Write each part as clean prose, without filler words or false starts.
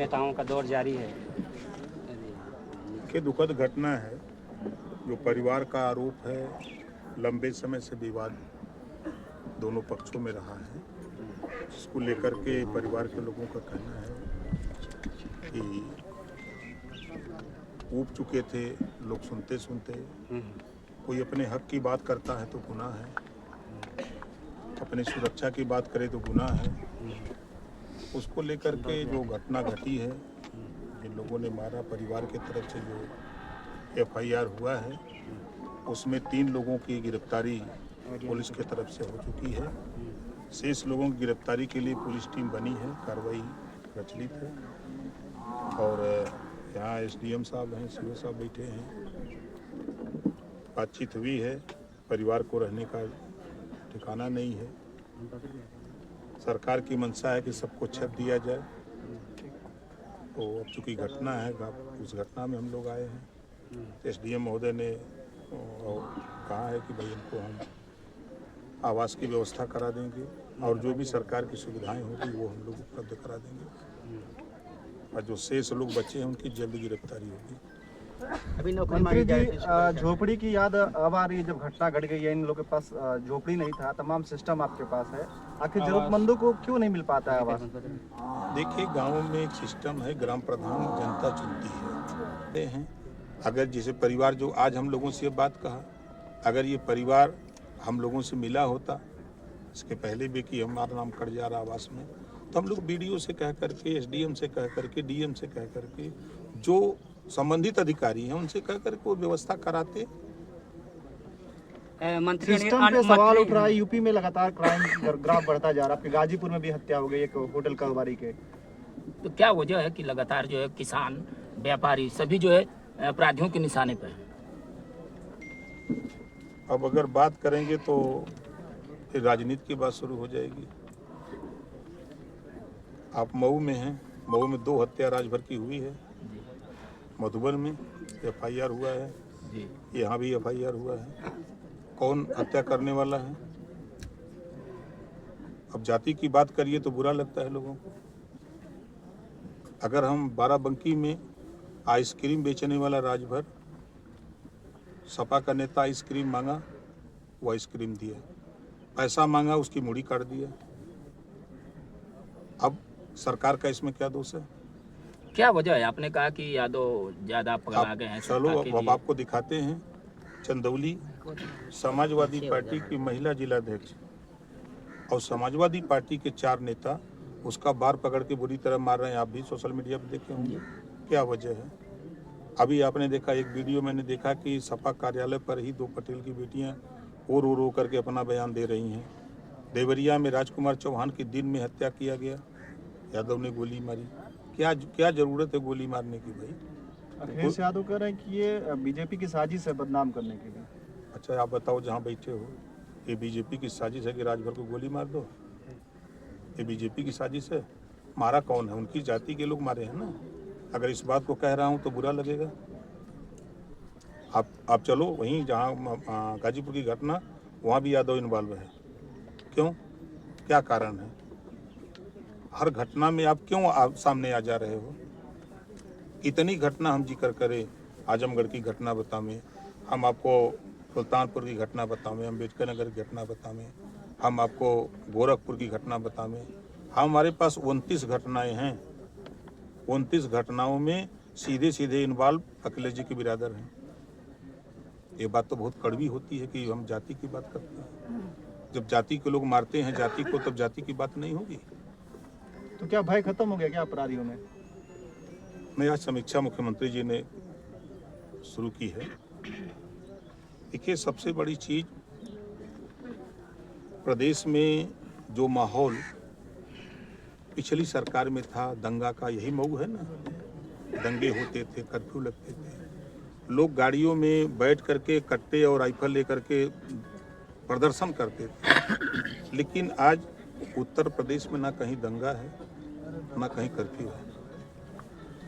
नेताओं का दौर जारी है। के दुखद घटना है जो परिवार का आरोप है, लंबे समय से विवाद दोनों पक्षों में रहा है, जिसको लेकर के परिवार के लोगों का कहना है कि ऊब चुके थे लोग सुनते सुनते। कोई अपने हक की बात करता है तो गुनाह है, अपनी सुरक्षा की बात करे तो गुनाह है। उसको लेकर के जो घटना घटी है, जिन लोगों ने मारा, परिवार की तरफ से जो FIR हुआ है उसमें 3 लोगों की गिरफ्तारी पुलिस की तरफ से हो चुकी है। शेष लोगों की गिरफ्तारी के लिए पुलिस टीम बनी है, कार्रवाई प्रचलित है। और यहाँ SDM साहब हैं, CO साहब बैठे हैं, बातचीत हुई है। परिवार को रहने का ठिकाना नहीं है। सरकार की मंशा है कि सबको छत दिया जाए। तो अब चूँकि घटना है, उस घटना में हम लोग आए हैं। SDM महोदय ने कहा है कि भाई इनको हम आवास की व्यवस्था करा देंगे और जो भी सरकार की सुविधाएं होगी वो हम लोग उपलब्ध करा देंगे, और जो शेष लोग बचे हैं उनकी जल्द गिरफ्तारी होगी। अभी मंत्री जी, झोपड़ी की याद अब आ रही है। जब घटना घट गई है, इन लोगों के पास झोपड़ी नहीं था, तमाम सिस्टम आपके पास है, आखिर जरूरतमंदों को क्यों नहीं मिल पाता है आवास? देखिए, गांव में एक सिस्टम है, ग्राम प्रधान जनता चुनती है। अगर जैसे परिवार जो आज हम लोगों से ये बात कहा, अगर ये परिवार हम लोगों से मिला होता इसके पहले भी कि हमारा नाम कट जा रहा आवास में, तो हम लोग BDO से कह करके, SDM से कह करके, DM से कह करके, जो संबंधित अधिकारी हैं उनसे कह करके वो व्यवस्था कराते। मंत्री सिस्टम पे सवाल उठ रहा है। यूपी में लगातार क्राइम ग्राफ बढ़ता जा रहा है। आपके गाजीपुर में भी हत्या हो गई एक होटल कारोबारी के। तो क्या वजह है कि लगातार जो है किसान, व्यापारी सभी जो है अपराधियों के निशाने पर है? अब अगर बात करेंगे तो फिर राजनीति की बात शुरू हो जाएगी। आप मऊ में हैं, मऊ में 2 हत्या राजभर की हुई है। मधुबन में FIR हुआ है, यहाँ भी FIR हुआ है। कौन हत्या करने वाला है? अब जाति की बात करिए तो बुरा लगता है लोगों को। अगर हम बाराबंकी में आइसक्रीम बेचने वाला राजभर, सपा का नेता आइसक्रीम मांगा, वो आइसक्रीम दिया, पैसा मांगा, उसकी मुड़ी काट दिया। अब सरकार का इसमें क्या दोष है? क्या वजह है? आपने कहा कि यादव ज्यादा पगला गए हैं। चलो अब आपको दिखाते हैं। चंदौली समाजवादी पार्टी की महिला जिलाध्यक्ष और समाजवादी पार्टी के 4 नेता उसका बार पकड़ के बुरी तरह मार रहे हैं। आप भी सोशल मीडिया पर देखे होंगे। क्या वजह है? अभी आपने देखा, एक वीडियो मैंने देखा कि सपा कार्यालय पर ही 2 पटेल की बेटियां रो करके अपना बयान दे रही हैं। देवरिया में राजकुमार चौहान की दिन में हत्या किया गया, यादव ने गोली मारी। क्या जरूरत है गोली मारने की भाई? अखिलेश यादव कह रहे हैं कि ये बीजेपी की साजिश है बदनाम करने के लिए। अच्छा, आप बताओ, जहाँ बैठे हो, ये बीजेपी की साजिश है कि राजभर को गोली मार दो? ये बीजेपी की साजिश है? मारा कौन है? उनकी जाति के लोग मारे हैं ना। अगर इस बात को कह रहा हूँ तो बुरा लगेगा। आप चलो वहीं जहाँ गाजीपुर की घटना, वहाँ भी यादव इन्वॉल्व है। क्यों? क्या कारण है? हर घटना में आप क्यों सामने आ जा रहे हो? इतनी घटना हम जिक्र करें, आजमगढ़ की घटना बतावें, हम आपको सुल्तानपुर की घटना बतावें, अम्बेडकर नगर की घटना बतावें, हम आपको गोरखपुर की घटना बतावें। हमारे पास 29 घटनाएं हैं। 29 घटनाओं में सीधे इन्वॉल्व अखिलेश जी के बिरादर हैं। ये बात तो बहुत कड़वी होती है कि हम जाति की बात करते हैं। जब जाति के लोग मारते हैं जाति को, तब जाति की बात नहीं होगी। तो क्या भय खत्म हो गया क्या अपराधियों में? नया समीक्षा मुख्यमंत्री जी ने शुरू की है। देखिए, सबसे बड़ी चीज, प्रदेश में जो माहौल पिछली सरकार में था दंगा का, यही मऊ है ना। दंगे होते थे, कर्फ्यू लगते थे, लोग गाड़ियों में बैठ करके कट्टे और राइफल लेकर के प्रदर्शन करते थे। लेकिन आज उत्तर प्रदेश में ना कहीं दंगा है, ना कहीं कर्फ्यू है।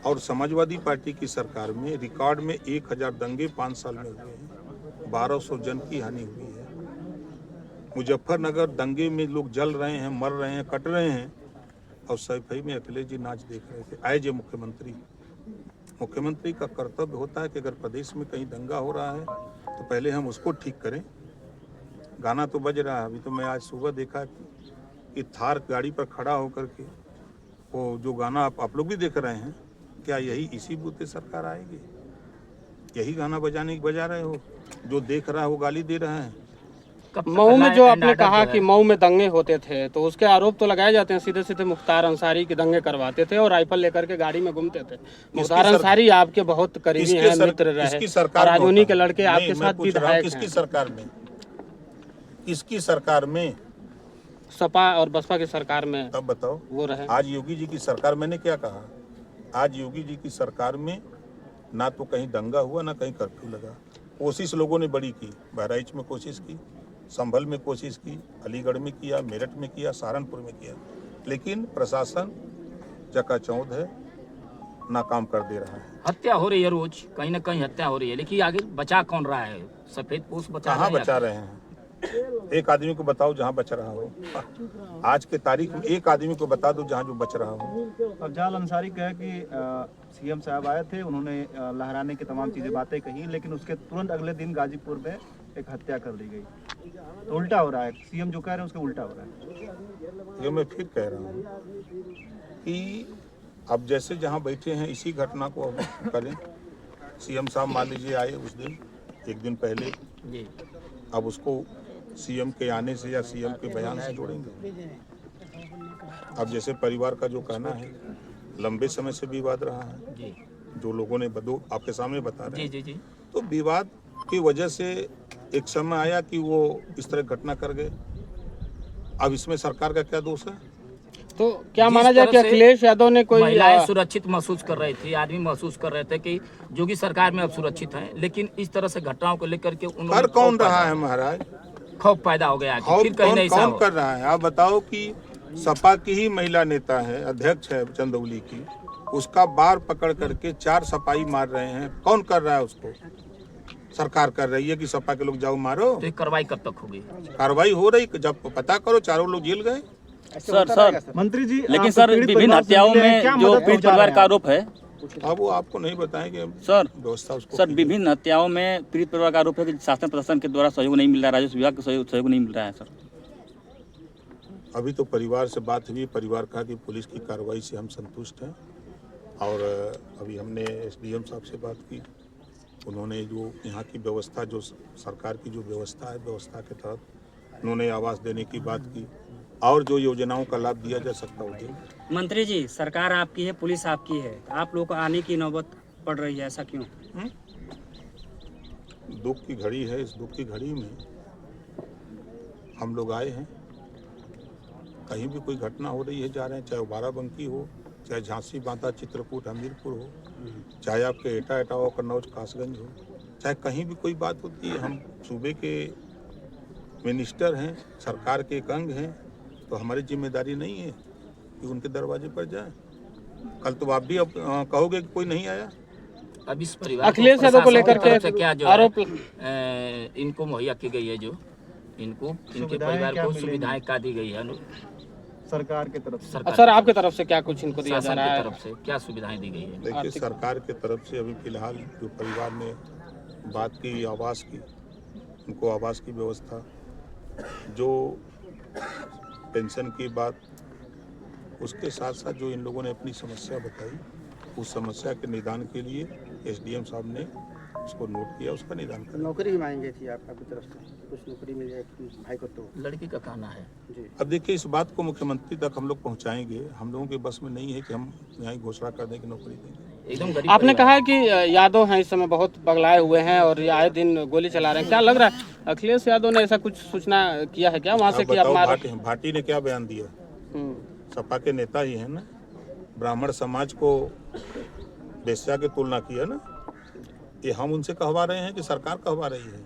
और समाजवादी पार्टी की सरकार में रिकॉर्ड में 1000 दंगे 5 साल में हुए हैं, 1200 जन की हानि हुई है। मुजफ्फरनगर दंगे में लोग जल रहे हैं, मर रहे हैं, कट रहे हैं, और सफाई में अखिलेश जी नाच देख रहे थे। आए जो मुख्यमंत्री का कर्तव्य होता है कि अगर प्रदेश में कहीं दंगा हो रहा है तो पहले हम उसको ठीक करें। गाना तो बज रहा है, अभी तो मैं आज सुबह देखा कि थार गाड़ी पर खड़ा होकर के वो जो गाना आप लोग भी देख रहे हैं, क्या यही इसी बूते सरकार आएगी? यही गाना बजा रहे हो? जो देख रहा है वो गाली दे रहा है। मऊ में जो आपने कहा कि मऊ में दंगे होते थे, तो उसके आरोप तो लगाए जाते हैं सीधे सीधे मुख्तार अंसारी के दंगे करवाते थे और राइफल लेकर के गाड़ी में घूमते थे। मुख्तार अंसारी आपके बहुत करीबी हैं, मित्र रहे और आज उन्हीं के लड़के आपके साथ विधायक हैं। किसकी सरकार में? सपा और बसपा की सरकार में। तब बताओ वो रहे। आज योगी जी की सरकार, मैंने क्या कहा, आज योगी जी की सरकार में ना तो कहीं दंगा हुआ ना कहीं कर्फ्यू लगा। कोशिश लोगों ने बड़ी की, बहराइच में कोशिश की, संभल में कोशिश की, अलीगढ़ में किया, मेरठ में किया, सहारनपुर में किया, लेकिन प्रशासन चकाचौंध है, नाकाम कर दे रहा है। हत्या हो रही है, रोज कहीं ना कहीं हत्या हो रही है, लेकिन आगे बचा कौन रहा है? सफेद पोश बचा कहाँ बचा रहे हैं? एक आदमी को बताओ जहाँ बच रहा हो। आज के तारीख में एक आदमी को बता दो जहाँ जो बच रहा हो। अफजाल अंसारी कहे कि सीएम साहब आए थे, उन्होंने लहराने की तमाम चीजें बातें कही, लेकिन उसके तुरंत अगले दिन गाजीपुर में एक हत्या कर दी गई। तो उल्टा हो रहा है, सीएम जो कह रहे हैं उसके उल्टा हो रहा है। ये मैं फिर कह रहा हूँ कि अब जैसे जहाँ बैठे हैं इसी घटना को अब करें। सीएम साहब मान लीजिए आए उस दिन, एक दिन पहले, अब उसको सीएम के आने से या सीएम के बयान से जोड़ेंगे। अब जैसे परिवार का जो कहना है, लंबे समय से विवाद रहा है, जो लोगों ने आपके सामने बता रहे हैं, तो विवाद की वजह से एक समय आया कि वो इस तरह घटना कर गए। अब इसमें सरकार का क्या दोष है? तो क्या माना जाए कि अखिलेश यादव ने कोई महिलाएं सुरक्षित महसूस कर रही थी, आदमी महसूस कर रहे थे कि योगी सरकार में अब सुरक्षित हैं, लेकिन इस तरह से घटनाओं को लेकर के कर कौन रहा है महाराज? खौफ पैदा हो गया। फिर कहीं नहीं कौन कर रहा है? आप बताओ कि सपा की ही महिला नेता है, अध्यक्ष है चंदौली की, उसका बार पकड़ करके 4 सपाई मार रहे हैं। कौन कर रहा है उसको? सरकार कर रही है कि सपा के लोग जाओ मारो। तो कार्रवाई कब तक होगी? कार्रवाई हो रही, जब पता करो 4 लोग जेल गए। सर मंत्री जी, लेकिन सर विभिन्न हत्याओं में जो पीड़ित परिवार का आरोप है, अब वो आपको नहीं बताएंगे सर। व्यवस्था उसको सर विभिन्न हत्याओं में पीड़ित परिवार का आरोप है कि शासन प्रशासन के द्वारा सहयोग नहीं मिल रहा है, राजस्व विभाग का सहयोग नहीं मिल रहा है। सर अभी तो परिवार से बात हुई, परिवार कहा कि पुलिस की कार्रवाई से हम संतुष्ट हैं, और अभी हमने एसडीएम साहब से बात की। उन्होंने जो यहाँ की व्यवस्था, जो सरकार की जो व्यवस्था है, व्यवस्था के तहत उन्होंने आवास देने की बात की, और जो योजनाओं का लाभ दिया जा सकता है। मंत्री जी, सरकार आपकी है, पुलिस आपकी है, आप लोगों को आने की नौबत पड़ रही है, ऐसा क्यों? दुख की घड़ी है, इस दुख की घड़ी में हम लोग आए हैं। कहीं भी कोई घटना हो रही है, जा रहे हैं, चाहे वो बाराबंकी हो, चाहे झांसी, बांदा, चित्रकूट, हमीरपुर हो, चाहे आपके एटा हो, कन्नौज, कासगंज हो, चाहे कहीं भी कोई बात होती है, हम सूबे के मिनिस्टर हैं, सरकार के एक अंग हैं, तो हमारी जिम्मेदारी नहीं है कि उनके दरवाजे पर जाए। कल तो आप भी अब कहोगे कि कोई नहीं आया। अब इस परिवार अखिलेश यादव को लेकर के क्या जो आरोप इनको मुहैया की गई है, जो इनके परिवार को सुविधाएं क्या दी गई है सरकार की तरफ से? सर आपके तरफ से क्या कुछ इनको दिया जा रहा है? तरफ से क्या सुविधाएं दी गई है? देखिए, सरकार के तरफ से अभी फिलहाल जो परिवार ने बात की आवास की, उनको आवास की व्यवस्था, जो पेंशन की बात, उसके साथ साथ जो इन लोगों ने अपनी समस्या बताई, उस समस्या के निदान के लिए एसडीएम साहब ने उसको नोट किया, उसका निदान करें। नौकरी भी मांगी थी आपकी तरफ से, कुछ नौकरी मिल जाए भाई को तो? लड़की का कहना है जी। अब देखिए, इस बात को मुख्यमंत्री तक हम लोग पहुंचाएंगे। हम लोगों के बस में नहीं है कि हम यहाँ घोषणा कर दें कि नौकरी देंगे। एकदम गरीब आपने कहा है कि यादव हैं इस समय बहुत पगलाए हुए हैं और ये आए दिन गोली चला रहे हैं, क्या लग रहा है अखिलेश यादव ने ऐसा कुछ सूचना किया है क्या वहाँ से कि आप भाटी ने क्या बयान दिया? सपा के नेता ही है ना, ब्राह्मण समाज को वेश्या की तुलना की है ना। ये हम उनसे कहवा रहे हैं कि सरकार कहवा रही है?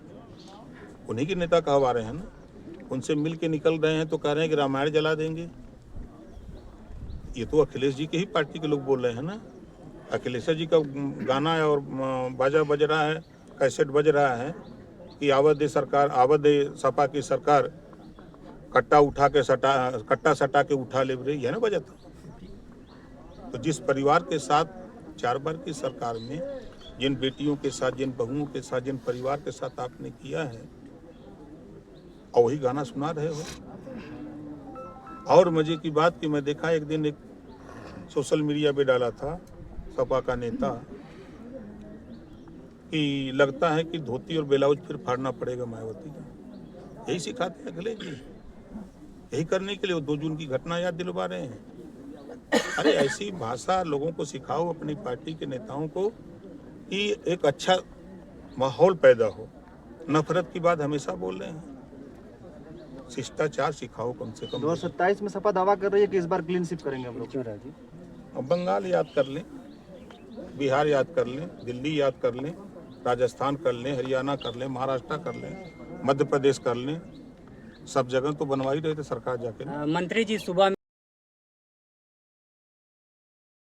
उन्हीं के नेता कहवा रहे हैं ना। उनसे मिल के निकल रहे हैं तो कह रहे हैं कि रामायण जला देंगे। ये तो अखिलेश जी के ही पार्टी के लोग बोल रहे हैं ना। अखिलेश जी का गाना है और बाजा बज रहा है, कैसेट बज रहा है कि आवत दे सरकार, आवत दे सपा की सरकार, कट्टा सटा के उठा ले रही है ना, बजा था। तो जिस परिवार के साथ 4 बार की सरकार में जिन बेटियों के साथ, जिन बहुओं के साथ, जिन परिवार के साथ आपने किया है, और वही गाना सुना रहे हो। और मजे की बात कि मैं देखा एक दिन एक सोशल मीडिया पे डाला था सपा का नेता कि लगता है कि धोती और ब्लाउज फिर फाड़ना पड़ेगा मायावती का। यही सिखाते हैं अखिलेश जी, यही करने के लिए वो 2 जून की घटना याद दिलवा रहे हैं। अरे ऐसी भाषा लोगों को सिखाओ, अपनी पार्टी के नेताओं को, कि एक अच्छा माहौल पैदा हो। नफरत की बात हमेशा बोल रहे हैं, शिष्टाचार सिखाओ कम से कम। 2027 में सपा दावा कर रही है कि इस बार क्लीन स्वीप करेंगे हम लोग। अब बंगाल याद कर लें, बिहार याद कर लें, दिल्ली याद कर लें, राजस्थान कर लें, हरियाणा कर लें, महाराष्ट्र कर लें, मध्य प्रदेश कर लें, सब जगह तो बनवा ही रहे थे सरकार जाके। मंत्री जी सुबह